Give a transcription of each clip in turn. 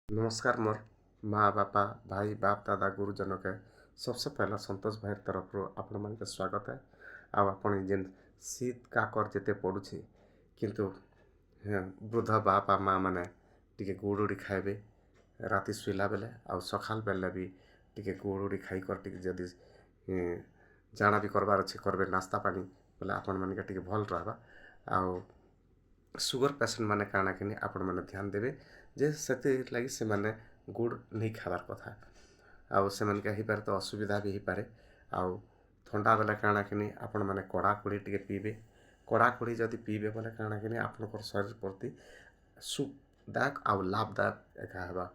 नमस्कार मोर माँ बापा भाई बाप दादा गुरुजन के सबसे पहला संतोष भाई तरफ आपण मान के स्वागत है। आपण जेन शीत काकर जेते पड़ुछि किंतु वृद्ध बापा माँ मैंने टिके गुड़ उड़ी खाइबे राति शुला बेले आ सकाल बेले भी टिके गुड़ उड़ी खाई कर टिके जदि जाना भी करबार अच्छे करबे नास्ता पानी बोले आपण मान के टिके भल रहबा। आउ सुगर पेसेंट माने काना कि आपण मैंने ध्यान देवे जे से लगी से माने गुड़ नहीं खाबार कथा आउ से मन के ही पारे तो असुविधा भी ही पारे। आउ ठंडा बेला काना कि आपण मैंने कड़ा कुड़ी टिके पीबे कड़ा कुड़ी जदि पीबे बोले काना कि आपनकर शरीर प्रति सुखदायक आउ लाभदायक एका हेबा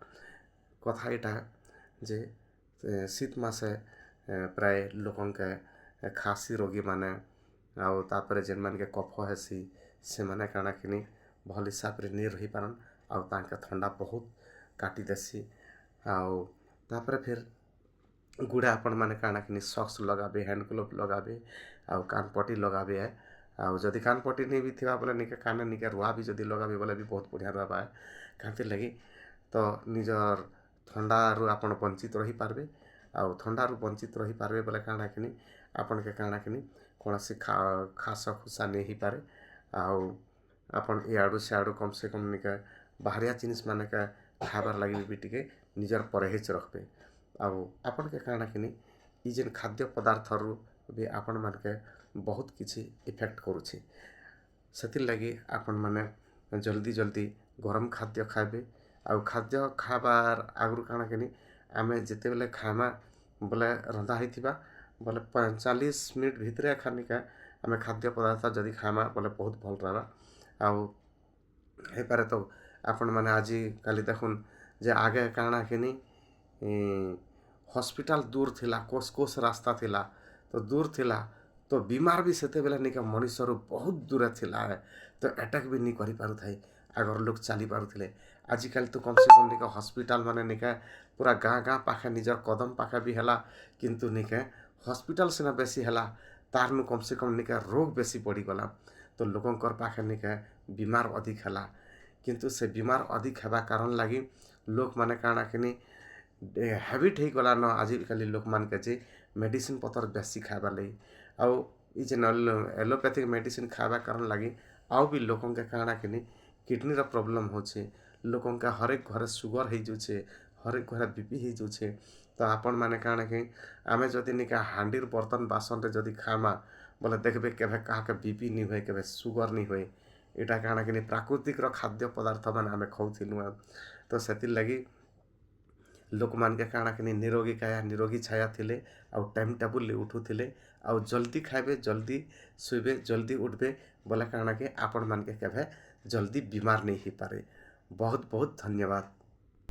कथा यहाँ जे शीत मासे प्राय लोकन के खासी रोगी माने आउ तापर जेन मान के कफ हेसी से माने काना कि भल हिसाब रे नहीं रही पारन आउ तांके ठंडा बहुत काटी देसी। आउ तापर फिर गुड़े आपण माने काना कि सॉक्स लगाबे हैंड ग्लोव लगाबे आउ कान पट्टी लगाबे है। आउ जदि कान पट्टी नहीं भी थिबा बोले निके कान निके रुआ भी जदि लगाबे बोले भी बहुत बढ़िया रहबा है कांति लगी तो निजर ठंडा रु आपण वंचित रही पारबे। आउ ठंडा रु वंचित रही पारबे बोले काना कि आपण के काना कि कौनसी खास खुसा नहीं ही पारे। आउ आपण इयाडू सियाडू कम से कम निका बाहरिया जिनिस माने का खाबार लगी भी टिके निजर परहेज रखबे। आउ आपण के काना कि ई जेन खाद्य पदार्थ रु भी आपण मान के बहुत किछि इफेक्ट करूछि सेतिर लगी आपण माने जल्दी जल्दी गरम खाद्य खाबे। आउ खाद्य खाबार आगु काना कि आमे जेते बेले खामा बोले रंधा होइथिबा बोले 45 मिनट भितरे खानिका आमे खाद्य पदार्थ जदि खामा बोले बहुत भल रहबा। आउ हे पारे तो आपण माने आज काली देखुन जे आगे काना कि हॉस्पिटल दूर थिला कोस कोस रास्ता थिला तो दूर थिला तो बीमार भी सेते बेले निका मनुष्य बहुत दूर थिला है तो अटैक भी नहीं करि पारु थाई आगर लोग चली पारुथिले। आजिकल तो कम से कम निका हॉस्पिटल माने निका पूरा गाँ गाँ पाखे निजर कदम पाखे भी हैला किंतु निके हॉस्पिटल सिना बेसी हैला तारनु कम से कम निका रोग बेसी बढ़ी गला तो लोगों पाखे निका बीमार अधिक हैला किंतु से बीमार अधिक हेबा कारण लगी लोक माने काना कि हैबिट ही गला न आजिकल लोक मान के जे मेडिसिन पतर बेसी खाइबार लगी आउ ई जेन एलोपैथिक मेडिसिन खाइबा कारण लगी आउ भी लोगों के काना कि किडनी रा प्रॉब्लम होछे लोगों के हरेक घरे सुगर हो जाउछे हरेक घरे बीपी हो जाउछे। तो आपण माने काना कि आमे जदि निका हांडीर बर्तन बासन रे जदि खामा बोले देखबे केभे कहा के बीपी नहीं हुए केभे सुगर नहीं हुए इटा काना कि प्राकृतिक खाद्य पदार्थ माने आमे खाउथिलु तो सेतिर लगी लोक मान के काना कि निरोगी काया निरोगी छाया थिले आउ टाइम टेबल उठुथिले आउ जल्दी खाइबे जल्दी सुइबे जल्दी उठबे बोले काना कि आपण मान के केभे जल्दी बीमार नहीं ही पारे। बहुत बहुत धन्यवाद।